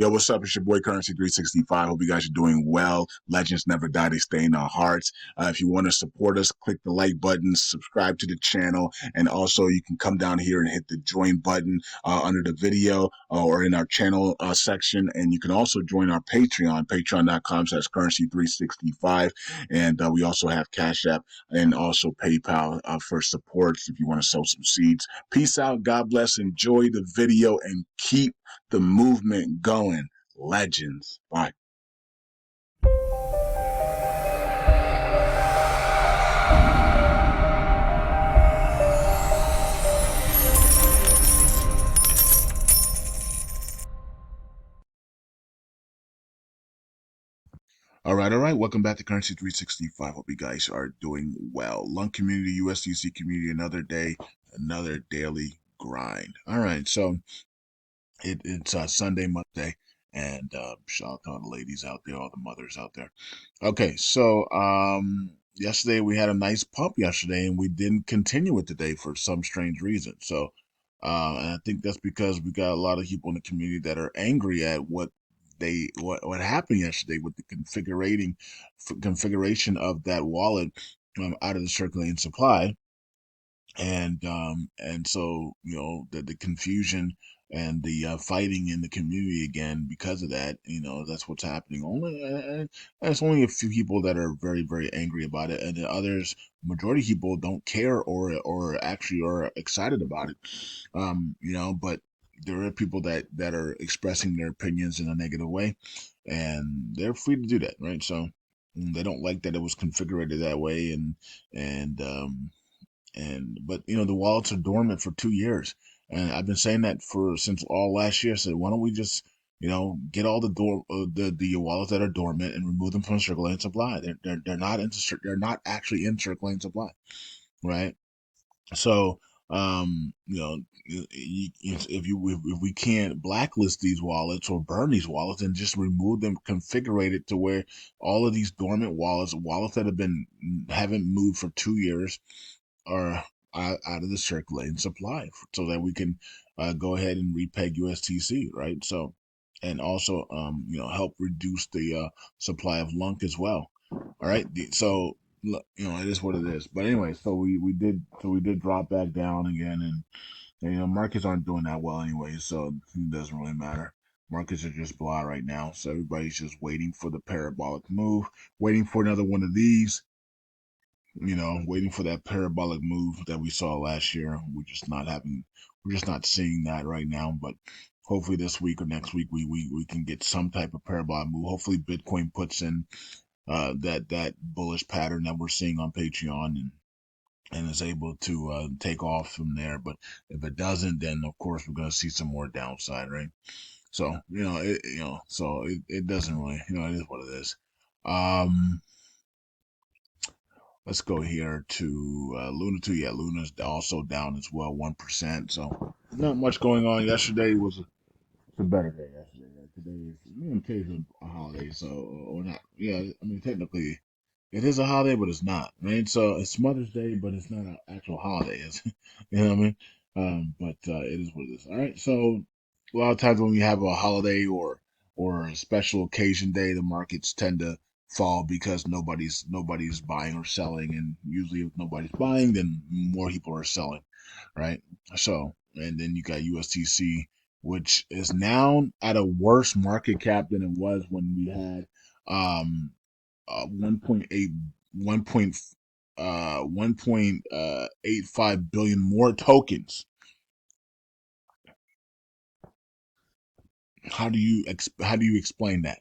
Yo, what's up? It's your boy Currency 365. Hope you guys are doing well. Legends never die, they stay in our hearts. If you want to support us, click the like button, subscribe to the channel, and also you can come down here and hit the join button under the video or in our channel section. And you can also join our Patreon, patreon.com/currency365. And we also have Cash App and also PayPal for supports if you want to sow some seeds. Peace out. God bless. Enjoy the video and keep the movement going. Legends. Bye. All right, all right. Welcome back to Currency 365. Hope you guys are doing well. LUNC community, USDC community, another day, another daily grind. All right, so it's Sunday, Monday, and shout out to all the ladies out there, all the mothers out there. Okay, so yesterday we had a nice pump yesterday, and we didn't continue it today for some strange reason. So, and I think that's because we got a lot of people in the community that are angry at what happened yesterday with the configuration of that wallet out of the circulating supply, and so the confusion and the fighting in the community again because of that. That's what's happening. There's only a few people that are very very angry about it, and the others, majority of people, don't care or actually are excited about it. But there are people that are expressing their opinions in a negative way, and they're free to do that, right? So they don't like that it was configured that way, and but the wallets are dormant for 2 years, and I've been saying that for since all last year. I said, why don't we just get all the wallets that are dormant and remove them from circulating supply? They're not actually in circulating supply, right? So if we can't blacklist these wallets or burn these wallets and just remove them, configure it to where all of these dormant wallets that haven't moved for 2 years are out of the circulating supply, so that we can go ahead and repeg USTC, right? So, and also, help reduce the supply of LUNC as well. All right. So, it is what it is. But anyway, so we did drop back down again, and markets aren't doing that well anyway, so it doesn't really matter. Markets are just blah right now, so everybody's just waiting for the parabolic move, waiting for another one of these, waiting for that parabolic move that we saw last year. We're just not seeing that right now. But hopefully this week or next week we can get some type of parabolic move. Hopefully Bitcoin puts in that bullish pattern that we're seeing on Patreon, and is able to take off from there. But if it doesn't, then of course we're going to see some more downside, right? So it doesn't really, it is what it is. Let's go here to Luna 2. Yeah, Luna's also down as well, 1%. So not much going on. Yesterday was a better day. Yesterday, today is in case of a holiday, so or not. Yeah, I mean technically it is a holiday, but it's not. Right? So it's Mother's Day, but it's not an actual holiday. You know what I mean? But it is what it is. All right. So a lot of times when we have a holiday or a special occasion day, the markets tend to fall because nobody's buying or selling, and usually if nobody's buying, then more people are selling, right? So, and then you got USTC, which is now at a worse market cap than it was when we had 1.8 1.85 billion more tokens. How do you explain that?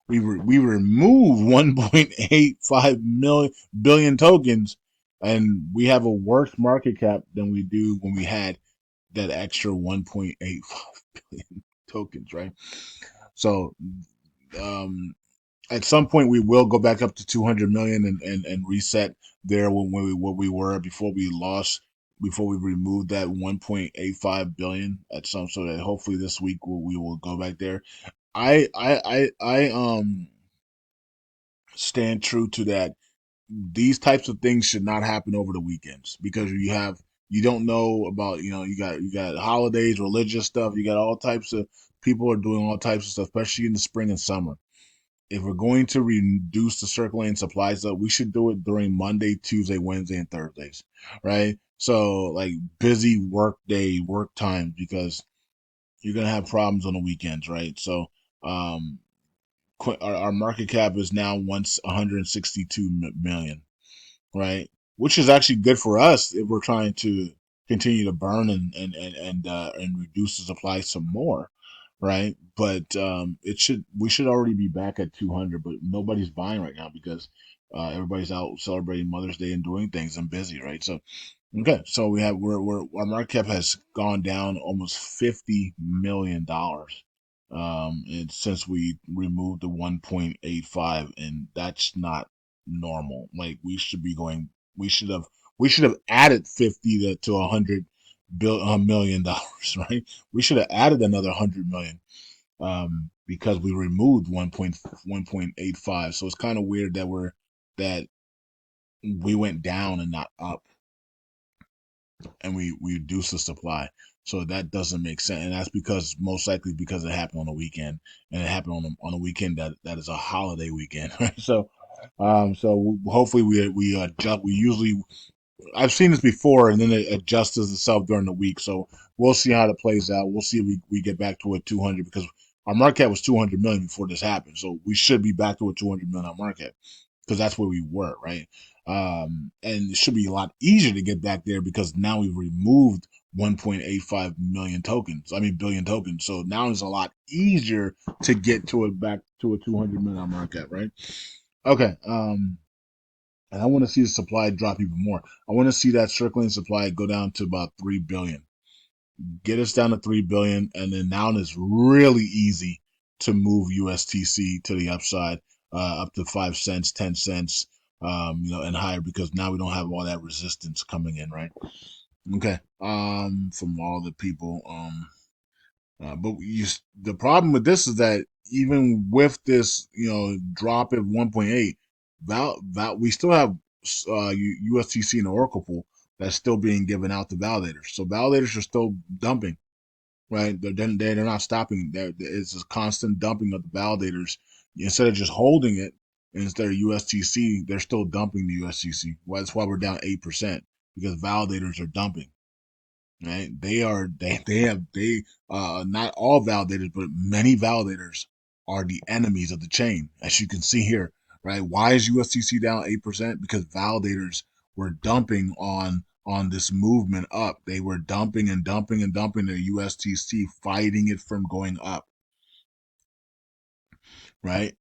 We removed 1.85 billion tokens, and we have a worse market cap than we do when we had that extra 1.85 billion tokens, right? So, um, at some point we will go back up to 200 million and reset there what we were before we removed that 1.85 billion at some, so that hopefully this week we will go back there. I stand true to that. These types of things should not happen over the weekends, because you don't know about, you got holidays, religious stuff, you got all types of people are doing all types of stuff, especially in the spring and summer. If we're going to reduce the circulating supply stuff, we should do it during Monday, Tuesday, Wednesday, and Thursdays, right? So like busy work day, work time, because you're gonna have problems on the weekends, right? So um, our market cap is now once 162 million, right? Which is actually good for us if we're trying to continue to burn and reduce the supply some more, right? But it should we should already be back at 200, but nobody's buying right now because everybody's out celebrating Mother's Day and doing things and busy, right? So okay, so we're our market cap has gone down almost $50 million, and since we removed the 1.85, and that's not normal. Like we should have we should have added 50 to 100 million dollars, right? We should have added another 100 million, because we removed 1.85. So it's kind of weird that we went down and not up, and we reduce the supply. So that doesn't make sense, and that's because most likely because it happened on a weekend, and it happened on a weekend that is a holiday weekend, right? So, so hopefully we adjust. We usually I've seen this before, and then it adjusts itself during the week. So we'll see how it plays out. We'll see if we get back to a 200, because our market cap was 200 million before this happened. So we should be back to a 200 million market, because that's where we were, right? And it should be a lot easier to get back there because now we've removed 1.85 million tokens. I mean, billion tokens. So now it's a lot easier to get to it back to a 200 million market, right? Okay. And I want to see the supply drop even more. I want to see that circling supply go down to about 3 billion. Get us down to 3 billion, and then now it's really easy to move USTC to the upside, up to 5 cents, 10 cents, and higher, because now we don't have all that resistance coming in, right? Okay. From all the people, but the problem with this is that even with this, drop at 1.8, we still have USTC and Oracle pool that's still being given out to validators. So validators are still dumping, right? They're not stopping. It's a constant dumping of the validators. Instead of just holding it, instead of USTC, they're still dumping the USTC. Well, that's why we're down 8%, because validators are dumping. Right? They not all validators, but many validators are the enemies of the chain, as you can see here, right? Why is USDC down 8%? Because validators were dumping on this movement up. They were dumping and dumping and dumping the USDC, fighting it from going up, right?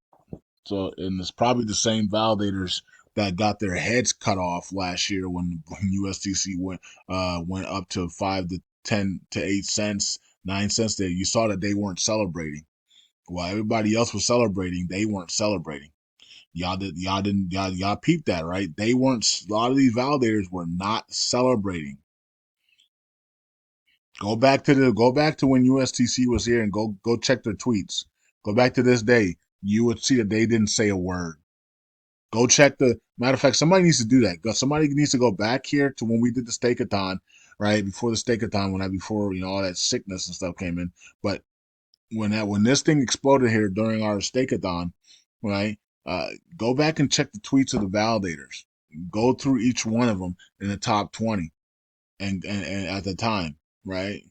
So, and it's probably the same validators that got their heads cut off last year when USDC went up to 5 to 10 to 8 cents, 9 cents. There, you saw that they weren't celebrating. While everybody else was celebrating, they weren't celebrating. Y'all peeped that, right? They weren't. A lot of these validators were not celebrating. Go back to when USTC was here, and go check their tweets. Go back to this day. You would see that they didn't say a word. Go check the matter of fact. Somebody needs to do that. Somebody needs to go back here to when we did the stakeathon, right before the stakeathon, before all that sickness and stuff came in. But when this thing exploded here during our stakeathon, right? Go back and check the tweets of the validators. Go through each one of them in the top 20, and at the time, right?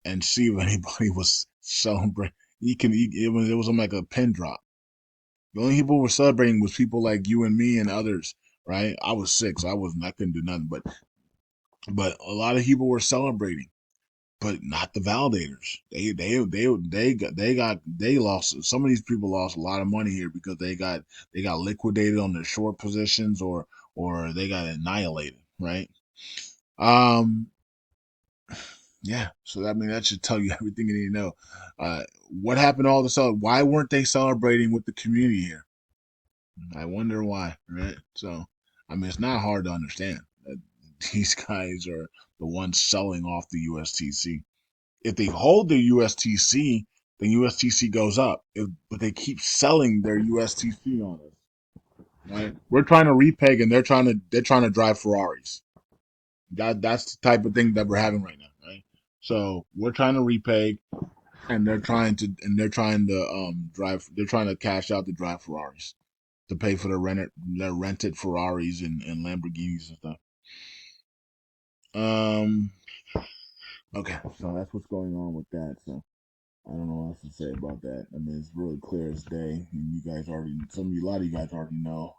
And see if anybody was celebrating. It was like a pin drop. The only people who were celebrating was people like you and me and others, right? I was sick, so I couldn't do nothing. But a lot of people were celebrating, but not the validators. They lost. Some of these people lost a lot of money here because they got liquidated on their short positions, or they got annihilated, right? Um, yeah. So that should tell you everything you need to know. What happened to all the Why weren't they celebrating with the community here? I wonder why, right? So, I mean, it's not hard to understand that these guys are the ones selling off the USTC. If they hold the USTC, then USTC goes up. But they keep selling their USTC on us, right? We're trying to repeg, and they're trying to drive Ferraris. That's the type of thing that we're having right now, right? So we're trying to repeg. and they're trying to drive. They're trying to cash out to drive Ferraris to pay for their rented Ferraris and Lamborghinis and stuff. Um. Okay, so that's what's going on with that. So I don't know what else to say about that. I mean, it's really clear as day, and you guys already, a lot of you guys already know.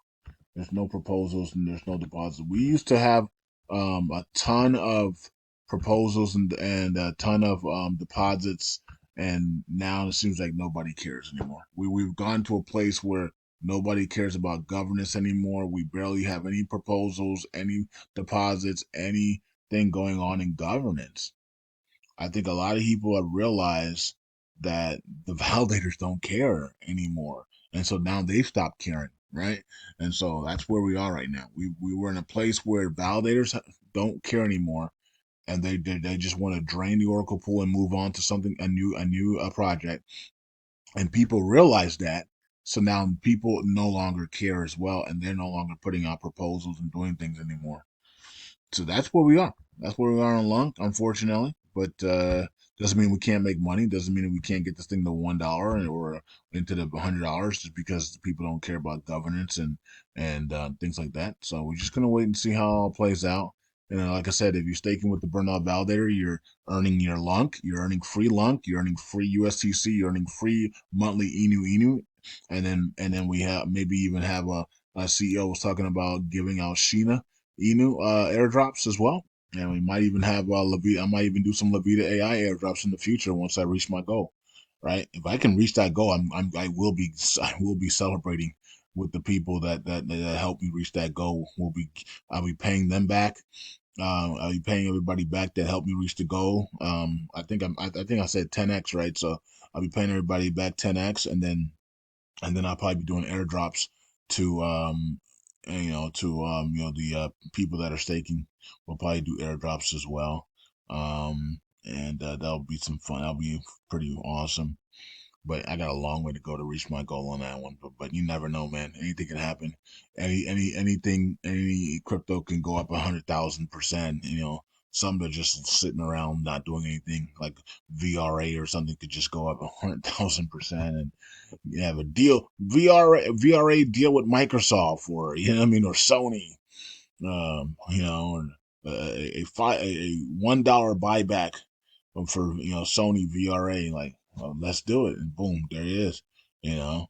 There's no proposals and there's no deposits. We used to have a ton of proposals and a ton of deposits, and now it seems like nobody cares anymore. We've gone to a place where nobody cares about governance anymore. We barely have any proposals, any deposits, anything going on in governance. I think a lot of people have realized that the validators don't care anymore. And so now they've stopped caring, right? And so that's where we are right now. We were in a place where validators don't care anymore, and they just want to drain the Oracle pool and move on to something a new project. And people realize that, so now people no longer care as well, and they're no longer putting out proposals and doing things anymore. So that's where we are. That's where we are on LUNC, unfortunately. But doesn't mean we can't make money. Doesn't mean we can't get this thing to $1 or into the $100 just because people don't care about governance and things like that. So we're just gonna wait and see how it all plays out. And like I said, if you're staking with the Burnout Validator, you're earning your LUNC, you're earning free LUNC, you're earning free USTC, you're earning free monthly Inu, and then we have maybe even have a CEO was talking about giving out Sheena airdrops as well. And we might even have Levita. I might even do some Levita AI airdrops in the future once I reach my goal. Right? If I can reach that goal, I will be celebrating with the people that help me reach that goal. I'll be paying them back. I'll be paying everybody back that helped me reach the goal. I think I said 10x, right? So I'll be paying everybody back 10x, and then I'll probably be doing airdrops to and, the people that are staking. We'll probably do airdrops as well, and that'll be some fun. That'll be pretty awesome. But I got a long way to go to reach my goal on that one. But you never know, man. Anything can happen. Any crypto can go up 100,000%. Some are just sitting around not doing anything, like VRA or something could just go up 100,000%, and you have a deal VRA deal with Microsoft, or or Sony, or a $1 buyback for Sony VRA, like, well, let's do it, and boom, there it is, you know.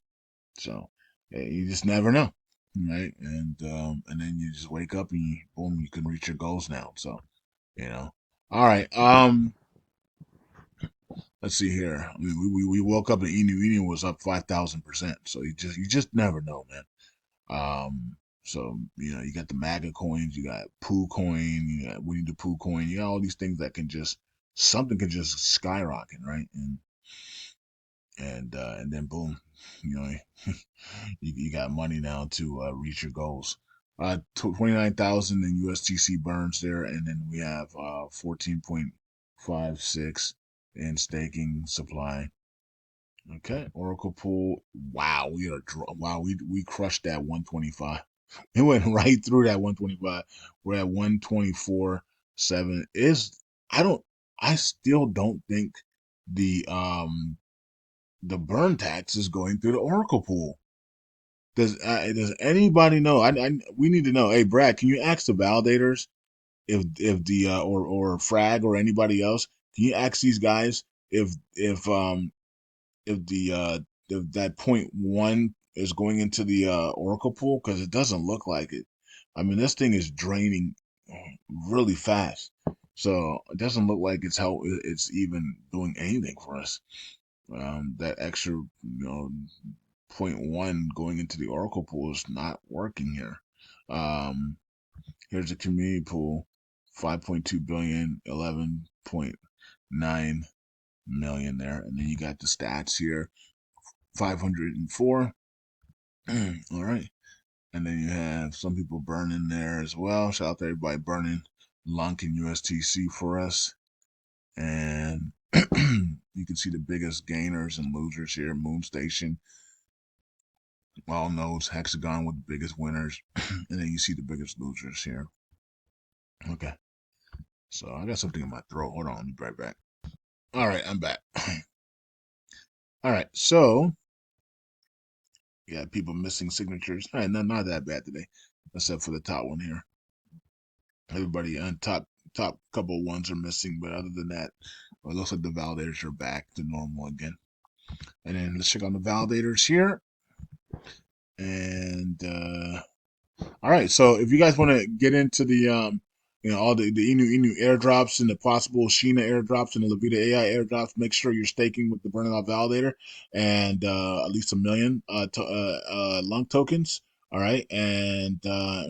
So you just never know, right? And then you just wake up and boom, you can reach your goals now. So all right. Let's see here. I mean, we woke up and Inu was up 5,000%. So you just never know, man. So you got the MAGA coins, you got Poo coin, you got Winnie the Pooh coin, you got all these things that can just something can just skyrocket, right? And then boom, you know, you got money now to reach your goals. 29,000 in USTC burns there, and then we have 14.56 in staking supply. Okay, Oracle pool. Wow, we crushed that 125. It went right through that 125. We're at 124.7. I still don't think the the burn tax is going through the Oracle pool. Does anybody know? We need to know. Hey, Brad, can you ask the validators if the or Frag or anybody else? Can you ask these guys if the if that .1 is going into the Oracle pool, because it doesn't look like it. I mean, this thing is draining really fast, so it doesn't look like it's even doing anything for us. That extra .1 going into the Oracle pool is not working here. Here's the community pool: 5.2 billion, 11.9 million there, and then you got the stats here: 504. All right. And then you have some people burning there as well. Shout out to everybody burning LUNC and USTC for us. And you can see the biggest gainers and losers here. Moon Station, all nodes, Hexagon with the biggest winners. And then you see the biggest losers here. Okay. So I got something in my throat. Hold on, I'll be right back. All right, I'm back. All right, so yeah, people missing signatures. All right, not that bad today, except for the top one here. Everybody on top couple ones are missing, but other than that, well, it looks like the validators are back to normal again. And then let's check on the validators here. And all right, so if you guys want to get into the all the Inu airdrops and the possible Sheena airdrops and the Levita AI airdrops, make sure you're staking with the Burning Out Validator and at least 1 million LUNC tokens. All right, and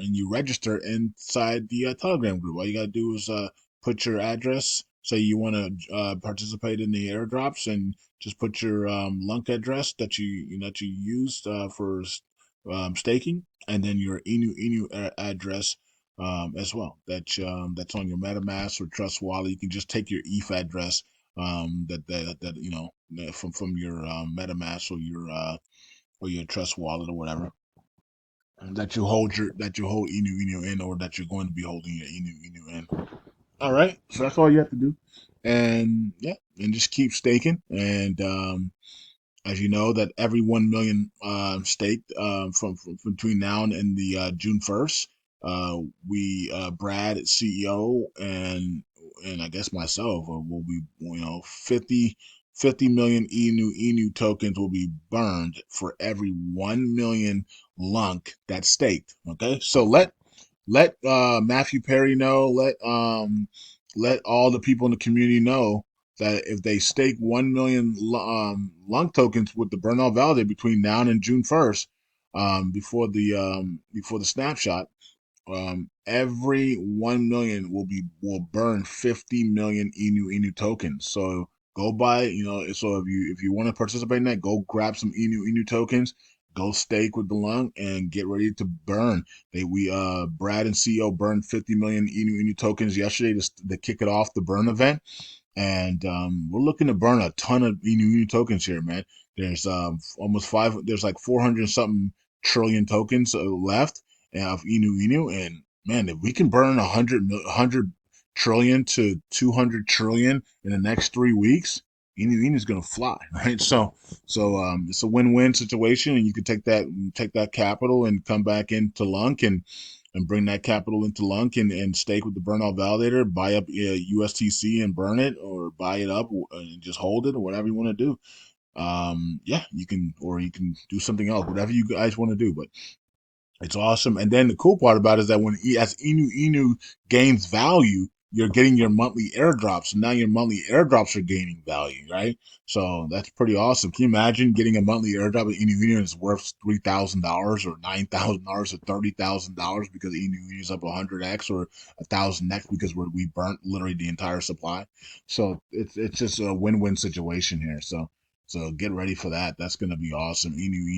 you register inside the Telegram group. All you gotta do is put your address. Say you want to participate in the airdrops, and just put your LUNC address that you used for staking, and then your Inu address as well. That's on your MetaMask or Trust Wallet. You can just take your ETH address that from your MetaMask or your Trust Wallet or whatever that you hold Inu in, or that you're going to be holding your Inu in. All right, so that's all you have to do, and yeah, and just keep staking. And as you know, that every 1 million staked from between now and the June 1st, we Brad CEO and I guess myself will be 50 million Enu tokens will be burned for every 1 million LUNC that's staked. Okay, so let Matthew Perry know, let all the people in the community know that if they stake 1 million LUNC tokens with the Burnout Validator between now and June 1st, before the snapshot, every 1 million will burn 50 million Inu tokens. So go buy, so if you want to participate in that, go grab some Inu tokens, go stake with the lung, and get ready to burn. We Brad and CEO burned 50 million Inu tokens yesterday to kick it off the burn event, and we're looking to burn a ton of Inu tokens here, man. There's almost five. There's like 400 something trillion tokens left of Inu, and man, if we can burn 100 trillion to 200 trillion in the next 3 weeks, Inu is gonna fly, right? So it's a win-win situation, and you can take that capital and come back into LUNC and bring that capital into LUNC and stake with the burnout validator, buy up USTC and burn it, or buy it up and just hold it, or whatever you want to do. Yeah, you can do something else, whatever you guys want to do. But it's awesome. And then the cool part about it is that as Inu gains value, you're getting your monthly airdrops. And now your monthly airdrops are gaining value, right? So that's pretty awesome. Can you imagine getting a monthly airdrop at Inu and it's worth $3,000 or $9,000 or $30,000 because Inu is up 100x or 1,000x because we burnt literally the entire supply. So it's just a win-win situation here. So get ready for that. That's going to be awesome. Inu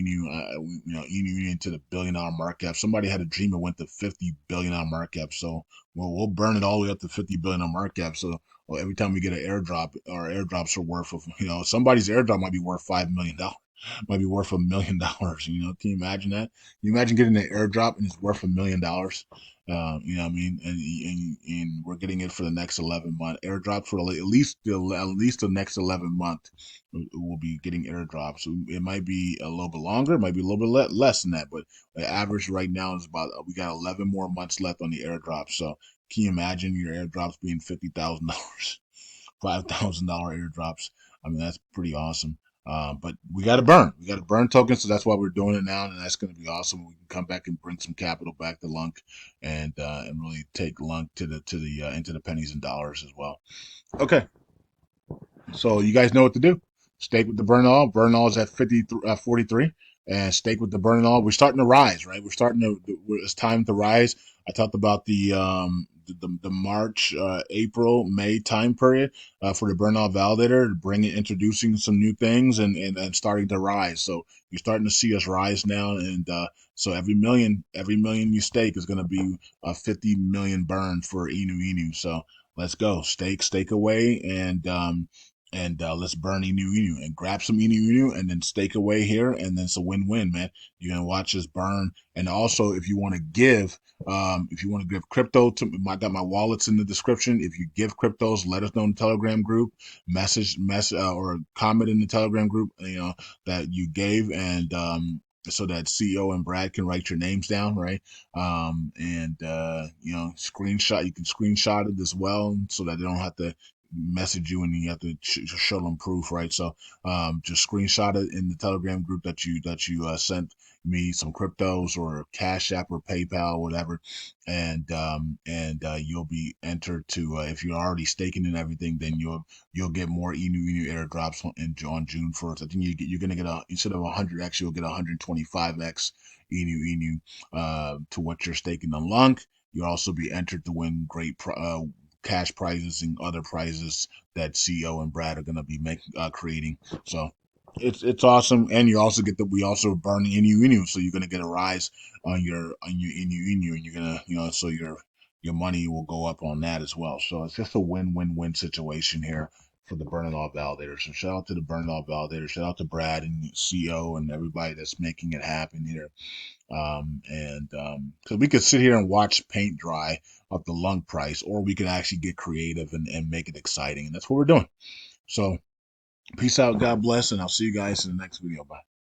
into the $1 billion market cap. Somebody had a dream it went to $50 billion market cap. So we'll burn it all the way up to $50 billion market cap. So every time we get an airdrop, our airdrops are worth of somebody's airdrop might be worth $5 million, might be worth $1 million. Can you imagine that? Can you imagine getting an airdrop and it's worth $1 million? You know what I mean? And we're getting it for the next 11 months. Airdrops for at least the next 11 months. We'll be getting airdrops. So it might be a little bit longer, it might be a little bit less than that, but the average right now is about we got 11 more months left on the airdrop. So can you imagine your airdrops being $50,000, $5,000 airdrops? I mean, that's pretty awesome. But we got to burn. We got to burn tokens, so that's why we're doing it now, and that's going to be awesome. We can come back and bring some capital back to LUNC, and really take LUNC to the into the pennies and dollars as well. Okay, so you guys know what to do. Stake with the burn all. Burn all is at 43, and stake with the burn all. We're starting to rise, right? It's time to rise. I talked about the March, April, May time period for the burn all validator, introducing some new things and starting to rise. So you're starting to see us rise now, and so every million you stake is going to be a 50 million burn for Inu. So let's go, stake away, and and let's burn Inu Inu and grab some Inu Inu and then stake away here, and then it's a win-win, man. You're gonna watch us burn, and also if you want to give crypto to, I got my wallets in the description. If you give cryptos, let us know in the Telegram group, or comment in the Telegram group, that you gave, and so that CEO and Brad can write your names down, right? And screenshot. You can screenshot it as well, so that they don't have to message you and you have to show them proof, right? So just screenshot it in the Telegram group that you sent me some cryptos or Cash App or PayPal, whatever, and you'll be entered to. If you're already staking and everything, then you'll get more Inu airdrops on June 1st. I think you're gonna get instead of 100x, you'll get 125x Inu to what you're staking on LUNC. You'll also be entered to win great cash prizes and other prizes that CEO and Brad are going to be creating. So it's awesome, and you also get we also burn Inu, so you're going to get a rise on your Inu, and you're gonna so your money will go up on that as well. So it's just a win-win-win situation here for the Burn It All Validator. So shout out to the Burn It All Validator. Shout out to Brad and CEO and everybody that's making it happen here. And because we could sit here and watch paint dry of the lung price, or we could actually get creative and make it exciting. And that's what we're doing. So peace out, God bless, and I'll see you guys in the next video. Bye.